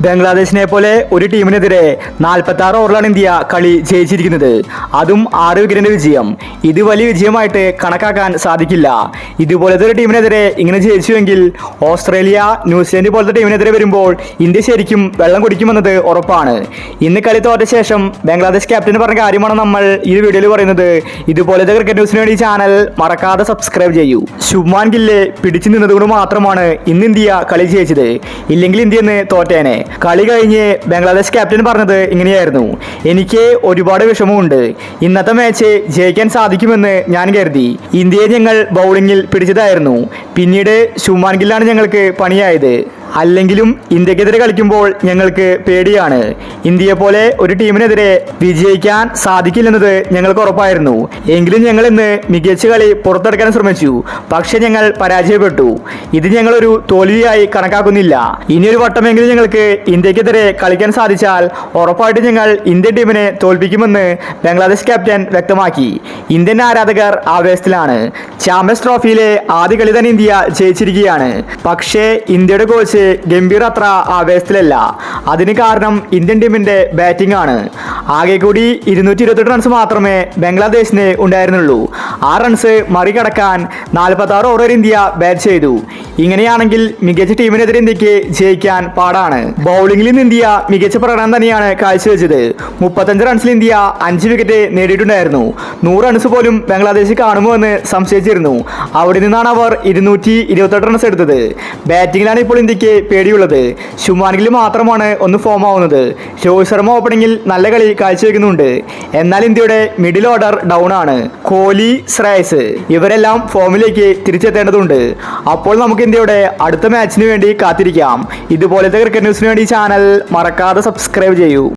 ബംഗ്ലാദേശിനെ പോലെ ഒരു ടീമിനെതിരെ 46 ഓവറിലാണ് ഇന്ത്യ കളി ജയിച്ചിരിക്കുന്നത്. അതും 6 വിക്കറ്റിന്റെ വിജയം. ഇത് വലിയ വിജയമായിട്ട് കണക്കാക്കാൻ സാധിക്കില്ല. ഇതുപോലത്തെ ഒരു ടീമിനെതിരെ ഇങ്ങനെ ജയിച്ചുവെങ്കിൽ ഓസ്ട്രേലിയ, ന്യൂസിലൻഡ് പോലത്തെ ടീമിനെതിരെ വരുമ്പോൾ ഇന്ത്യ ശരിക്കും വെള്ളം കുടിക്കുമെന്നത് ഉറപ്പാണ്. ഇന്ന് കളി തോറ്റ ശേഷം ബംഗ്ലാദേശ് ക്യാപ്റ്റൻ പറഞ്ഞ കാര്യമാണ് നമ്മൾ ഈ വീഡിയോയിൽ പറയുന്നത്. ഇതുപോലത്തെ ക്രിക്കറ്റ് ന്യൂസിന് വേണ്ടി ചാനൽ മറക്കാതെ സബ്സ്ക്രൈബ് ചെയ്യൂ. ശുഭ്മാൻ ഗില്ല് പിടിച്ചു നിന്നതുകൊണ്ട് മാത്രമാണ് ഇന്ന് ഇന്ത്യ കളി ജയിച്ചത്. ഇല്ലെങ്കിൽ ഇന്ത്യ ഇന്ന് തോറ്റേനെ. കളി കഴിഞ്ഞ് ബംഗ്ലാദേശ് ക്യാപ്റ്റൻ പറഞ്ഞത് ഇങ്ങനെയായിരുന്നു: എനിക്ക് ഒരുപാട് വിഷമമുണ്ട്. ഇന്നത്തെ മാച്ച് ജയിക്കാൻ സാധിക്കുമെന്ന് ഞാൻ കരുതി. ഇന്ത്യയെ ഞങ്ങൾ ബൗളിങ്ങിൽ പിടിച്ചതായിരുന്നു. പിന്നീട് ശുഭ്മാൻ ഗില്ലാണ് ഞങ്ങൾക്ക് പണിയായത്. അല്ലെങ്കിലും ഇന്ത്യക്കെതിരെ കളിക്കുമ്പോൾ ഞങ്ങൾക്ക് പേടിയാണ്. ഇന്ത്യയെ പോലെ ഒരു ടീമിനെതിരെ വിജയിക്കാൻ സാധിക്കില്ലെന്നത് ഞങ്ങൾക്ക് ഉറപ്പായിരുന്നു. എങ്കിലും ഞങ്ങൾ ഇന്ന് മികച്ച കളി പുറത്തെടുക്കാൻ ശ്രമിച്ചു. പക്ഷെ ഞങ്ങൾ പരാജയപ്പെട്ടു. ഇത് ഞങ്ങളൊരു തോൽവിയായി കണക്കാക്കുന്നില്ല. ഇനിയൊരു വട്ടമെങ്കിലും ഞങ്ങൾക്ക് ഇന്ത്യക്കെതിരെ കളിക്കാൻ സാധിച്ചാൽ ഉറപ്പായിട്ട് ഞങ്ങൾ ഇന്ത്യൻ ടീമിനെ തോൽപ്പിക്കുമെന്ന് ബംഗ്ലാദേശ് ക്യാപ്റ്റൻ വ്യക്തമാക്കി. ഇന്ത്യൻ ആരാധകർ ആവേശത്തിലാണ്. ചാമ്പ്യൻസ് ട്രോഫിയിലെ ആദ്യ കളി തന്നെ ഇന്ത്യ ജയിച്ചിരിക്കുകയാണ്. പക്ഷേ ഇന്ത്യയുടെ കോച്ച് ഗംഭീർ അത്ര ആവേശത്തിലല്ല. അതിന് കാരണം ഇന്ത്യൻ ടീമിന്റെ ബാറ്റിംഗ് ആണ്. ആകെ കൂടി 228 റൺസ് മാത്രമേ ബംഗ്ലാദേശിന് ഉണ്ടായിരുന്നുള്ളൂ. ആ റൺസ് മറികടക്കാൻ 46 ഓവർ ഇന്ത്യ ബാറ്റ് ചെയ്തു. ഇങ്ങനെയാണെങ്കിൽ മികച്ച ടീമിനെതിരെ ഇന്ത്യക്ക് ജയിക്കാൻ പാടാണ്. ബൗളിംഗിൽ നിന്ന് ഇന്ത്യ മികച്ച പ്രകടനം തന്നെയാണ് കാഴ്ചവെച്ചത്. 35 റൺസിൽ ഇന്ത്യ 5 വിക്കറ്റ് നേടിയിട്ടുണ്ടായിരുന്നു. 100 റൺസ് പോലും ബംഗ്ലാദേശ് കാണുമോ എന്ന് സംശയിച്ചിരുന്നു. അവിടെ നിന്നാണ് അവർ 228 റൺസ് എടുത്തത്. ബാറ്റിംഗിലാണ് ഇപ്പോൾ ഇന്ത്യക്ക് പേടിയുള്ളത്. ശുഭ്മാൻ ഗിൽ മാത്രമാണ് ഒന്ന് ഫോം ആവുന്നത്. രോഹിത് ശർമ്മ ഓപ്പണിംഗിൽ നല്ല കളി കാഴ്ചവെക്കുന്നുണ്ട്. എന്നാൽ ഇന്ത്യയുടെ മിഡിൽ ഓർഡർ ഡൗൺ ആണ്. കോഹ്ലി, ശ്രേയസ് ഇവരെല്ലാം ഫോമിലേക്ക് തിരിച്ചെത്തേണ്ടതുണ്ട്. അപ്പോൾ നമുക്ക് ഇന്ത്യയുടെ അടുത്ത മാച്ചിന് വേണ്ടി കാത്തിരിക്കാം. ഇതുപോലത്തെ ക്രിക്കറ്റ് ന്യൂസിന് വേണ്ടി ചാനൽ മറക്കാതെ സബ്സ്ക്രൈബ് ചെയ്യൂ.